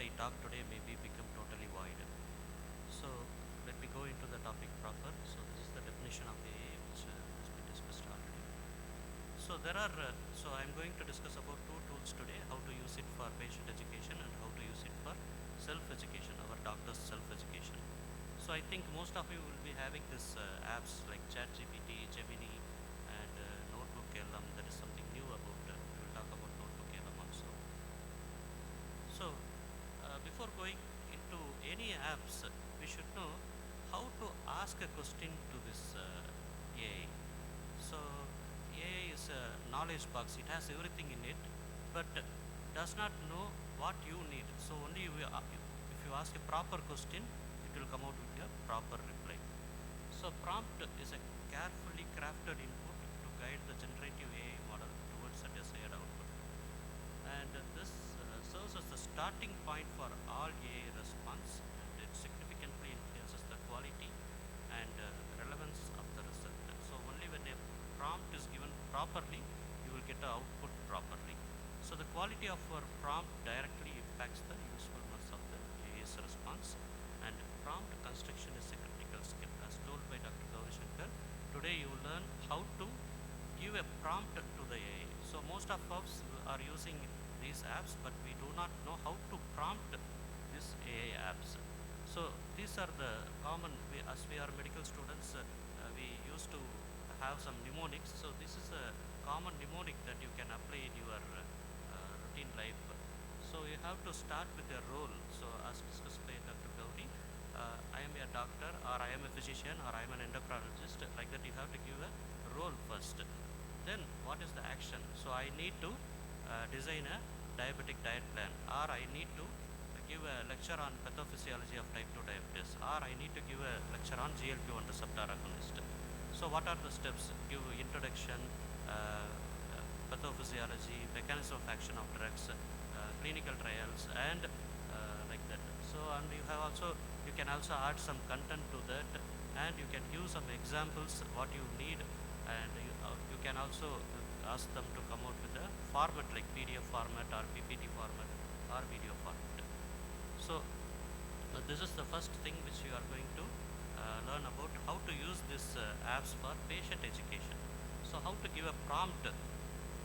I talk today maybe become totally void. So let me go into the topic proper. So this is the definition of AA which has been discussed already. So there are, so I'm going to discuss about two tools today, how to use it for patient education and how to use it for self-education, our doctor's self-education. So I think most of you will be having this apps like ChatGPT, Gemini and Notebook LM. That is something new about, we will talk about Notebook LM also. So before going into any apps, we should know how to ask a question to this AI. So AI is a knowledge box. It has everything in it, but does not know what you need. So only if you ask a proper question, it will come out with a proper reply. So prompt is a carefully crafted input to guide the generative AI model towards a desired output. And this serves as the starting point for all AI response, and it significantly influences the quality and relevance of the result. So only when a prompt is given properly, you will get the output properly. So the quality of our prompt directly impacts the usefulness of the AI's response, and prompt construction is a critical skill. As told by Dr. Gauri Shankar, today you learn how to give a prompt to the AI. So most of us are using these apps, but we do not know how to prompt these AI apps. So these are the common, as we are medical students, we used to have some mnemonics. So this is a common mnemonic that you can apply in your routine life. So you have to start with a role. So as discussed by Dr. Gauri, I am a doctor, or I am a physician, or I am an endocrinologist. Like that, you have to give a role first. Then what is the action? So I need to design a diabetic diet plan, or I need to give a lecture on pathophysiology of type 2 diabetes, or I need to give a lecture on GLP-1 receptor agonist. So what are the steps? Give introduction, pathophysiology, mechanism of action of drugs, clinical trials, and like that. So and you can also add some content to that, and you can give some examples what you need, and you can also ask them to come out with a format like PDF format or PPT format or video format. So this is the first thing which you are going to learn about, how to use these apps for patient education. So how to give a prompt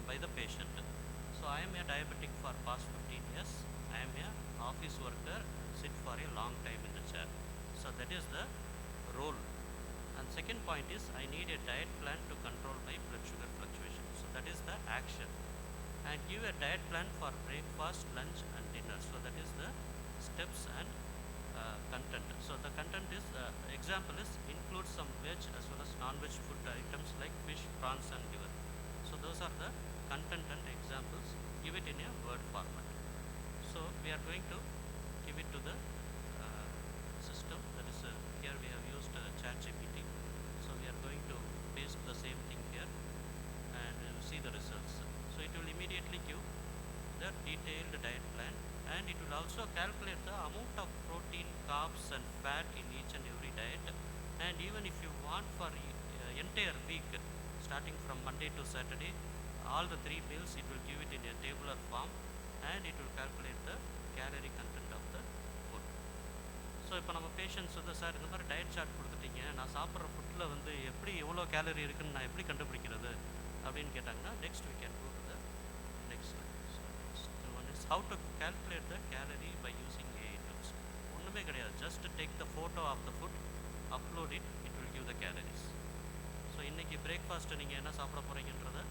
by the patient. So I am a diabetic for past 15 years. I am a office worker, sit for a long time in the chair. So that is the role. And second point is, I need a diet plan to control my blood sugar fluctuation. So that is the action. And give a diet plan for breakfast, lunch and dinner. So that is the steps and content. So the content is, example is, includes some veg as well as non-veg food items like fish, prawns and liver. So those are the content and examples. Give it in a word format. So we are going to give it to the system. That is, here we have used ChatGPT. So we are going to paste the same thing here, and see the results. So it will immediately give the detailed diet plan, and it will also calculate the amount of protein, carbs and fat in each and every diet. And even if you want for entire week, starting from Monday to Saturday, all the 3 meals, it will give it in a tabular form, and it will calculate the calorie content of the food. So இப்போ நம்ம patients வந்து, sir இந்த மாதிரி diet chart கொடுத்துட்டீங்க, நான் சாப்பிட்ற ஃபுட்டில் வந்து எப்படி எவ்வளோ கேலரி இருக்குன்னு நான் எப்படி கண்டுபிடிக்கிறது அப்படின்னு கேட்டாங்கன்னா, next we can go to the next slide. So next one is how to calculate the calorie by using AI tools. ஒன்றுமே கிடையாது, just take the photo of the food, upload it, it will give the calories. So இன்றைக்கி breakfast நீங்கள் என்ன சாப்பிட போகிறீங்கன்றதை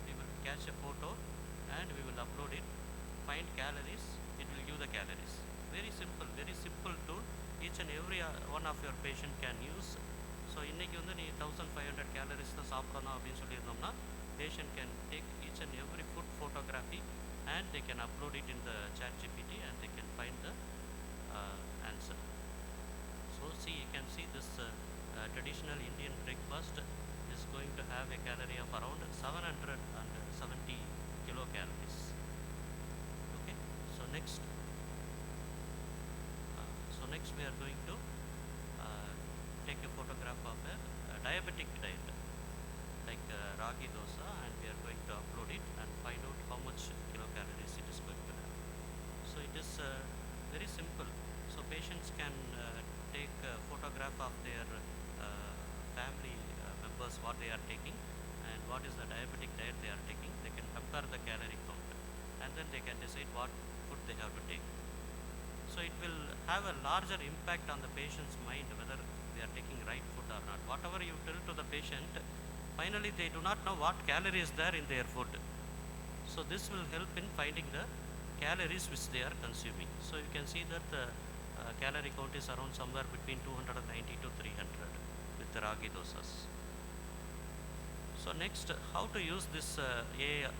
we will catch a photo and we will upload it, find calories, it will give the calories. Very simple tool. Each and every one of your patient can use. So இன்றைக்கி வந்து நீ 1500 calories தான் சாப்பிடணும் அப்படின்னு சொல்லியிருந்தோம்னா, patient can take each and every food photography and they can upload it in the ChatGPT and they can find the answer. So see, you can see this traditional Indian breakfast is going to have a calorie of around 770 kilocalories. Okay, so next we are going to take a photograph of a diabetic diet like ragi dosa, and we are going to upload it and find out how much kilocalories it is going to have. So it is very patients can take a photograph of their family members, what they are taking and what is the diabetic diet they are taking. They can compare the calorie count and then they can decide what food they have to take. So it will have a larger impact on the patient's mind whether they are taking right food or not. Whatever you tell to the patient, finally they do not know what calorie is there in their food. So this will help in finding the calories which they are consuming. So you can see that the calorie count is around somewhere between 290 to 300 with the ragi dosas. So next, how to use this AI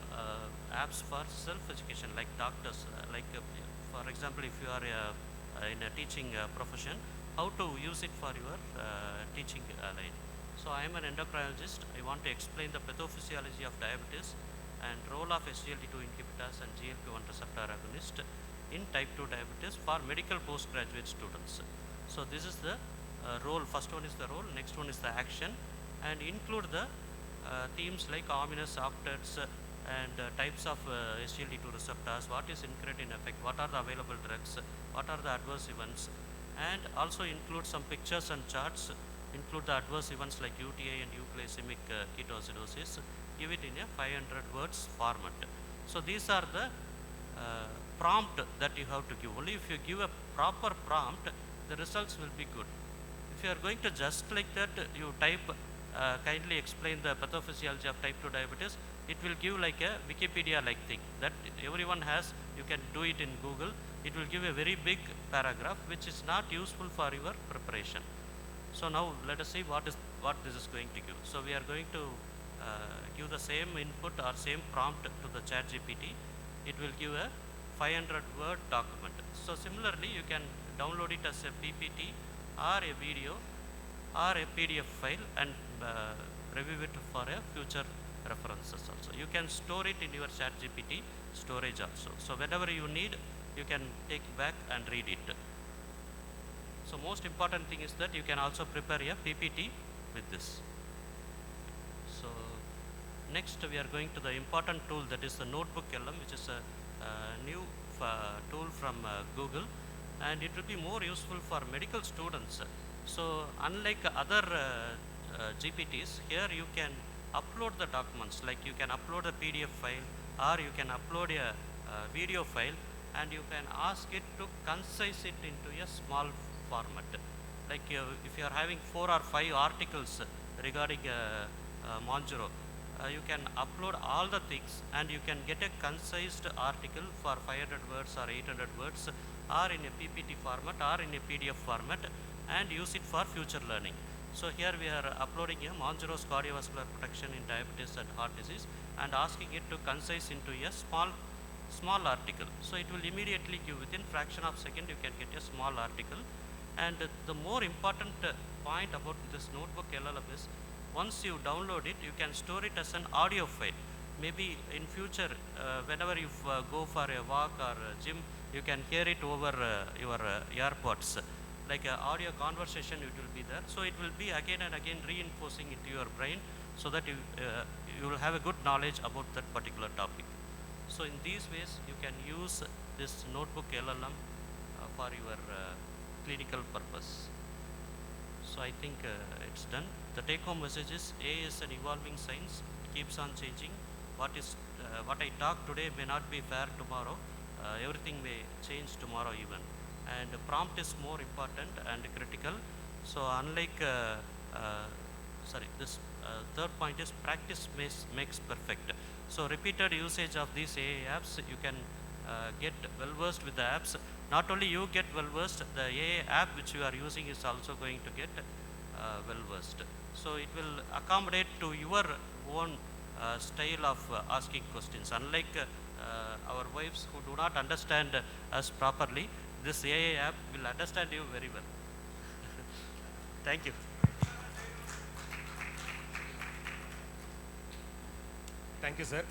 apps for self-education, like doctors, for example, if you are in a teaching profession, how to use it for your teaching line. So I am an endocrinologist. I want to explain the pathophysiology of diabetes and role of SGLT2 inhibitors and GLP-1 receptor agonist in type 2 diabetes for medical postgraduate students. So this is the role. First one is the role, next one is the action, and include the themes like ominous octets and types of SGLT2 receptors, what is incretin effect, what are the available drugs, what are the adverse events, and also include some pictures and charts, include the adverse events like UTI and euglycemic ketoacidosis, give it in a 500 words format. So these are the prompt that you have to give. Only if you give a proper prompt, the results will be good. If you are going to just like that, you type kindly explain the pathophysiology of type 2 diabetes, it will give like a Wikipedia like thing that everyone has. You can do it in Google. It will give a very big paragraph which is not useful for your preparation. So now let us see what this is going to give. So we are going to give the same input or same prompt to the ChatGPT. It will give a 500 word document. So similarly you can download it as a PPT or a video or a PDF file and review it for a future references also. You can store it in your ChatGPT storage also. So whenever you need, you can take back and read it. So most important thing is that you can also prepare a PPT with this. So next we are going to the important tool, that is the Notebook LM, which is a new tool from Google, and it will be more useful for medical students. So unlike other GPTs, here you can upload the documents, like you can upload a PDF file or you can upload a video file, and you can ask it to concise it into a small format. Like if you are having 4 or 5 articles regarding Monjaro, you can upload all the things and you can get a concise article for 500 words or 800 words or in a PPT format or in a PDF format and use it for future learning. So here we are uploading a Monjaro's cardiovascular protection in diabetes and heart disease and asking it to concise into a small article. So it will immediately give, within fraction of second you can get a small article. And the more important point about this Notebook LLM is, once you download it, you can store it as an audio file. Maybe in future, whenever you go for a walk or a gym, you can hear it over your earbuds. Like audio conversation, it will be there. So it will be again and again reinforcing into your brain, so that you will have a good knowledge about that particular topic. So in these ways, you can use this Notebook LLM for your clinical purpose. So I think it's done. The take-home message is, AI is an evolving science, keeps on changing. What I talk today may not be fair tomorrow. Everything may change tomorrow even. And prompt is more important and critical. So unlike, this third point is, practice makes perfect. So repeated usage of these AI apps, you can get well versed with the apps. Not only you get well versed, the AI app which you are using is also going to get well versed. So it will accommodate to your own style of asking questions. Unlike our wives who do not understand us properly, this AI app will understand you very well. Thank you. Thank you, sir.